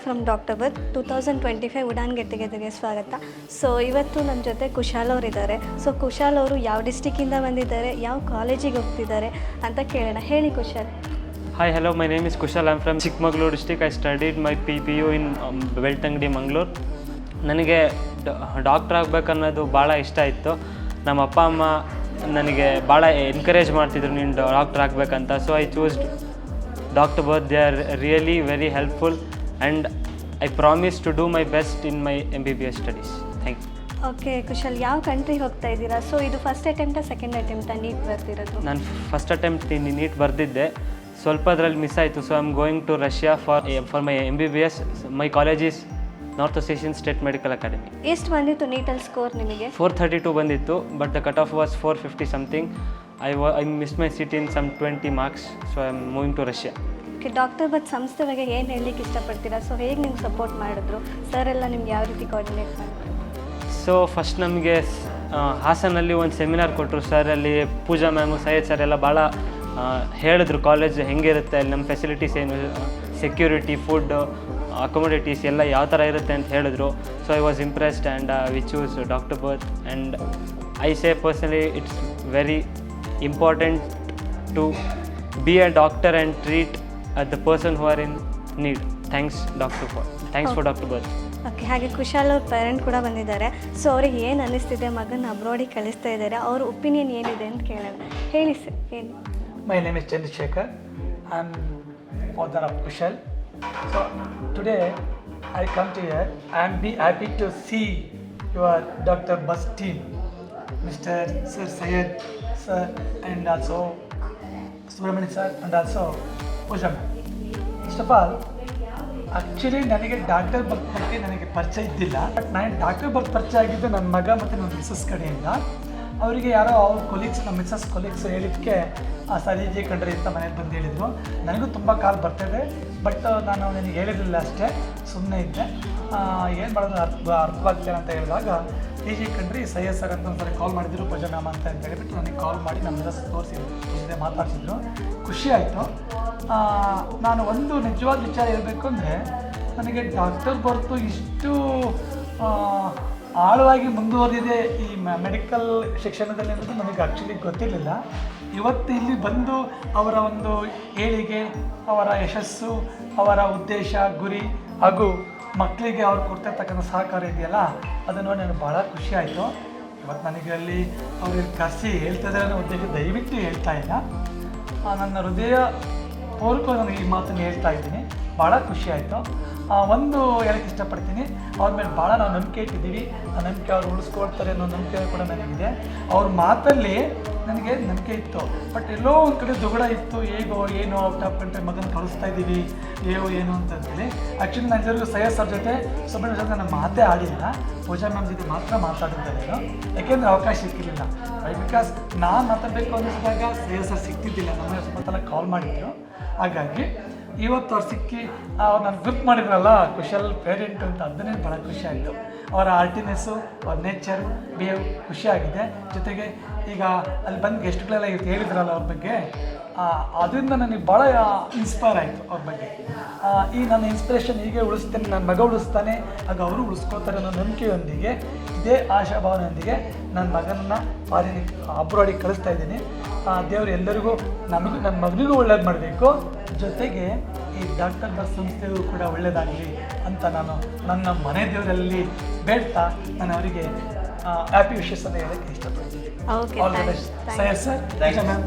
From doctor birth 2025 Udaan get ಟುಗೆದರ್ಗೆ ಸ್ವಾಗತ. So ಇವತ್ತು ನನ್ನ ಜೊತೆ ಕುಶಾಲ್ ಅವರು ಇದ್ದಾರೆ. ಸೊ ಕುಶಾಲ್ ಅವರು ಯಾವ ಡಿಸ್ಟಿಕ್ಕಿಂದ ಬಂದಿದ್ದಾರೆ, ಯಾವ ಕಾಲೇಜಿಗೆ ಹೋಗ್ತಿದ್ದಾರೆ ಅಂತ ಕೇಳೋಣ. ಹೇಳಿ Kushal. Hi, hello, my name is Kushal. I'm from Chikmagalur district. I studied my PPU in Beltangdi, Mangalore. ನನಗೆ ಡಾಕ್ಟ್ರ್ ಆಗಬೇಕನ್ನೋದು ಭಾಳ ಇಷ್ಟ ಇತ್ತು. ನಮ್ಮ ಅಪ್ಪ ಅಮ್ಮ ನನಗೆ ಭಾಳ ಎನ್ಕರೇಜ್ ಮಾಡ್ತಿದ್ರು ನೀನು ಡಾಕ್ಟ್ರ್ ಆಗಬೇಕಂತ. So I choose doctor birth. They are really very helpful and I promise to do my best in my MBBS studies. Thank you. Okay Kushal, ಯಾವ ಕಂಟ್ರಿಗೆ ಹೋಗ್ತಾ ಇದ್ದೀರಾ? ಸೊ ಇದು ಫಸ್ಟ್ ಅಟೆಂಪ್ಟಾ ಸೆಕೆಂಡ್ ಅಟೆಂಪ್ಟಾ ನೀಟ್ ಬರ್ತಿರೋದು? ನಾನು ಫಸ್ಟ್ ಅಟೆಂಪ್ಟ್ ನೀಟ್ ಬರೆದಿದ್ದೆ, ಸ್ವಲ್ಪ ಅದರಲ್ಲಿ ಮಿಸ್ ಆಯಿತು. So I am going to Russia for my MBBS. My college is North West Asian State Medical Academy. ಎಷ್ಟು ಬಂದಿತ್ತು ನೀಟಲ್ಲಿ ಸ್ಕೋರ್ ನಿಮಗೆ? 432 ಬಂದಿತ್ತು, but the cut off was 450 something. I miss my seat in some 20 marks. So I am moving to Russia. Okay, doctor birth ಸಂಸ್ಥೆ ಬಗ್ಗೆ ಏನು ಹೇಳಲಿಕ್ಕೆ ಇಷ್ಟಪಡ್ತೀರಾ? So ಹೇಗೆ ನಿಮ್ಗೆ ಸಪೋರ್ಟ್ ಮಾಡಿದ್ರು ಸರ್ ಎಲ್ಲ, ನಿಮ್ಗೆ ಯಾವ ರೀತಿ ಕೋಆರ್ಡಿನೇಟ್ ಮಾಡಿದ್ರು? ಸೊ ಫಸ್ಟ್ ನಮಗೆ ಹಾಸನಲ್ಲಿ ಒಂದು ಸೆಮಿನಾರ್ ಕೊಟ್ಟರು ಸರ್. ಅಲ್ಲಿ ಪೂಜಾ ಮ್ಯಾಮು, ಸೈಯದ್ ಸರ್ ಎಲ್ಲ ಭಾಳ ಹೇಳಿದ್ರು ಕಾಲೇಜ್ ಹೆಂಗಿರುತ್ತೆ, ಅಲ್ಲಿ ನಮ್ಮ ಫೆಸಿಲಿಟೀಸ್ ಏನು, ಸೆಕ್ಯೂರಿಟಿ, ಫುಡ್, ಅಕೊಮೊಡೇಟೀಸ್ ಎಲ್ಲ ಯಾವ ಥರ ಇರುತ್ತೆ ಅಂತ ಹೇಳಿದ್ರು. So I was impressed and we choose doctor birth. And I say personally it's very important to be a doctor and treat the person who are in need. Thanks for doctor birth. Okay, ಹಾಗೆ ಕುಶಾಲ್ ಅವ್ರ parent ಕೂಡ ಬಂದಿದ್ದಾರೆ. So ಅವ್ರಿಗೆ ಏನು ಅನ್ನಿಸ್ತಿದೆ, ಮಗನ ಅಬ್ರಾಡಿಗೆ ಕಳಿಸ್ತಾ ಇದ್ದಾರೆ, ಅವ್ರ ಒಪಿನಿಯನ್ ಏನಿದೆ ಅಂತ ಕೇಳೋಣ. ಹೇಳಿ ಸರ್, ಏನು? My name is Chandrasekhar. I am father of Kushal. So today I come to here. I am happy to see your Dr. Bus team, Mr. Sir Syed sir, and also Subramani sir, and also Pooja ma'am. First of all, actually ನನಗೆ doctor ಬರ್ತ್ ಬಗ್ಗೆ ನನಗೆ ಪರಿಚಯ ಇದ್ದಿಲ್ಲ. But ನಾನು doctor ಬರ್ತ್ ಪರಿಚಯ ಆಗಿದ್ದು ನನ್ನ ಮಗ ಮತ್ತು ನನ್ನ ಮಿಸ್ಸಸ್ ಕಡೆಯಿಂದ. ಅವರಿಗೆ ಯಾರೋ ಅವ್ರ ಕೊಲೀಗ್ಸ್, ನಮ್ಮ ಮಿಸ್ಸಸ್ ಕೊಲೀಗ್ಸ್ ಹೇಳಿದ್ದಕ್ಕೆ ಸರಿಜಿ ಕಂಡ್ರಿ ಅಂತ ಮನೇಲಿ ಬಂದು ಹೇಳಿದರು. ನನಗೂ ತುಂಬ ಕಾಲ್ ಬರ್ತಾಯಿದೆ, ಬಟ್ ನಾನು ನನಗೆ ಹೇಳಿರಲಿಲ್ಲ, ಅಷ್ಟೇ ಸುಮ್ಮನೆ ಇದ್ದೆ. ಏನು ಮಾಡೋದು ಅರ್ಥವಾಗ್ತೇನೆ ಅಂತ ಹೇಳಿದಾಗ ಜಿ ಕಂಡ್ರಿ ಸೈಯದ್ ಸರ್ ಅಂತ ಒಂದ್ಸರಿ ಕಾಲ್ ಮಾಡಿದ್ರು, ಪೂಜಾ ಮ್ಯಾಮ್ ಅಂತ ಹೇಳಿಬಿಟ್ಟು ನನಗೆ ಕಾಲ್ ಮಾಡಿ ನಮ್ಮ ಮಿಸ್ಸಸ್ ತೋರಿಸಿದ್ರು, ಮಾತಾಡ್ತಿದ್ರು. ಖುಷಿ ಆಯಿತು. ನಾನು ಒಂದು ನಿಜವಾದ ವಿಚಾರ ಹೇಳಬೇಕು ಅಂದರೆ, ನನಗೆ ಡಾಕ್ಟರ್ ಬರ್ತು ಇಷ್ಟು ಆಳವಾಗಿ ಮುಂದುವರಿದಿದೆ ಈ ಮೆಡಿಕಲ್ ಶಿಕ್ಷಣದಲ್ಲಿ ಅನ್ನೋದು ನನಗೆ ಆ್ಯಕ್ಚುಲಿ ಗೊತ್ತಿರಲಿಲ್ಲ. ಇವತ್ತು ಇಲ್ಲಿ ಬಂದು ಅವರ ಒಂದು ಏಳಿಗೆ, ಅವರ ಯಶಸ್ಸು, ಅವರ ಉದ್ದೇಶ, ಗುರಿ ಹಾಗೂ ಮಕ್ಕಳಿಗೆ ಅವ್ರು ಕೊಡ್ತಿರ್ತಕ್ಕಂಥ ಸಹಕಾರ ಇದೆಯಲ್ಲ, ಅದನ್ನು ನೋಡಿ ನನಗೆ ಭಾಳ ಖುಷಿ ಆಯಿತು. ಇವತ್ತು ನನಗೆ ಅಲ್ಲಿ ಅವ್ರಿಗೆ ಕರೆಸಿ ಹೇಳ್ತಿದ್ದಾರೆ ಅನ್ನೋ ಉದ್ದೇಶ ದಯವಿಟ್ಟು ಹೇಳ್ತಾ ಇಲ್ಲ. ನನ್ನ ಹೃದಯ ಪೂರ್ವಕವಾಗಿ ನನಗೆ ಈ ಮಾತನ್ನು ಹೇಳ್ತಾ ಇದ್ದೀನಿ. ಭಾಳ ಖುಷಿ ಆಯಿತು. ಒಂದು ಹೇಳಕ್ಕೆ ಇಷ್ಟಪಡ್ತೀನಿ, ಅವ್ರ ಮೇಲೆ ಭಾಳ ನಾವು ನಂಬಿಕೆ ಇಟ್ಟಿದ್ದೀವಿ. ಆ ನಂಬಿಕೆ ಅವ್ರು ಉಳಿಸ್ಕೊಳ್ತಾರೆ ಅನ್ನೋ ನಂಬಿಕೆ ಕೂಡ ನನಗಿದೆ. ಅವ್ರ ಮಾತಲ್ಲಿ ನನಗೆ ನಂಬಿಕೆ ಇತ್ತು, ಬಟ್ ಎಲ್ಲೋ ಒಂದು ಕಡೆ ದುಗುಡ ಇತ್ತು. ಹೇಗೋ ಏನು ಔಟ್ ಆಫ್ ಕಂಟ್ರಿ ಮಗನ ಕಳಿಸ್ತಾ ಇದ್ದೀವಿ, ಏನು ಅಂತಂದೇಳಿ. ಆ್ಯಕ್ಚುಲಿ ನಾನು ಎಲ್ಲರಿಗೂ ಸೈಯದ್ ಸರ್ ಜೊತೆ, ಸುಬ್ರಹ್ಮಣ್ಯ ಜೊತೆ ನಾನು ಮಾತೇ ಆಡಿಲ್ಲ. ಪೂಜಾ ಮ್ಯಾಮ್ ಜೊತೆ ಮಾತ್ರ ಮಾತಾಡಿದ್ದೆ ನಾನು, ಯಾಕೆಂದರೆ ಅವಕಾಶ ಸಿಕ್ಕಿರಲಿಲ್ಲ. ಬಿಕಾಸ್ ನಾನು ಮಾತಾಡಬೇಕು ಅನ್ನಿಸಿದಾಗ ಸೈಯದ್ ಸರ್ ಸಿಗ್ತಿದ್ದಿಲ್ಲ. ನಮಗೆ ಸುಮ್ಮತ್ತಲ್ಲ ಕಾಲ್ ಮಾಡಿದ್ರು. ಹಾಗಾಗಿ ಇವತ್ತು ಅವ್ರು ಸಿಕ್ಕಿ ಅವ್ರು ನಾನು ಗ್ರೂಪ್ ಮಾಡಿದ್ರಲ್ಲ ಕುಶಲ್ ಪೇರೆಂಟು ಅಂತ, ಅದನ್ನೇ ಭಾಳ ಖುಷಿ ಆಯಿತು. ಅವರ ಆರ್ಟಿನೆಸ್ಸು, ಅವ್ರ ನೇಚರು, ಬಿಹೇವ್ ಖುಷಿಯಾಗಿದೆ. ಜೊತೆಗೆ ಈಗ ಅಲ್ಲಿ ಬಂದು ಗೆಸ್ಟ್ಗಳೆಲ್ಲ ಹೇಳಿದ್ರಲ್ಲ ಅವ್ರ ಬಗ್ಗೆ, ಅದರಿಂದ ನನಗೆ ಭಾಳ ಇನ್ಸ್ಪೈರ್ ಆಯಿತು ಅವ್ರ ಬಗ್ಗೆ. ಈ ನನ್ನ ಇನ್ಸ್ಪಿರೇಷನ್ ಹೀಗೆ ಉಳಿಸ್ತೇನೆ, ನನ್ನ ಮಗ ಉಳಿಸ್ತಾನೆ, ಆಗ ಅವರು ಉಳಿಸ್ಕೋತಾರೆ ಅನ್ನೋ ನಂಬಿಕೆಯೊಂದಿಗೆ, ಇದೇ ಆಶಾಭಾವನೆಯೊಂದಿಗೆ ನನ್ನ ಮಗನನ್ನು ಅಬ್ರಾಡಿಗೆ ಕಳಿಸ್ತಾ ಇದ್ದೀನಿ. ದೇವರು ಎಲ್ಲರಿಗೂ, ನಮಗೂ ನನ್ನ ಮಗನಿಗೂ ಒಳ್ಳೇದು ಮಾಡಬೇಕು, ಜೊತೆಗೆ ಈ ಡಾಕ್ಟರ್ ಬರ್ತ್ ಸಂಸ್ಥೆಯೂ ಕೂಡ ಒಳ್ಳೆಯದಾಗಲಿ ಅಂತ ನಾನು ನನ್ನ ಮನೆ ದೇವರಲ್ಲಿ ಬೇಡ್ತಾ ನಾನು ಅವರಿಗೆ ಹ್ಯಾಪಿ ವಿಶಸ್ ಅಂತ ಹೇಳೋಕ್ಕೆ ಇಷ್ಟಪಡ್ತೀನಿ. All the best sir. Thank you ma'am.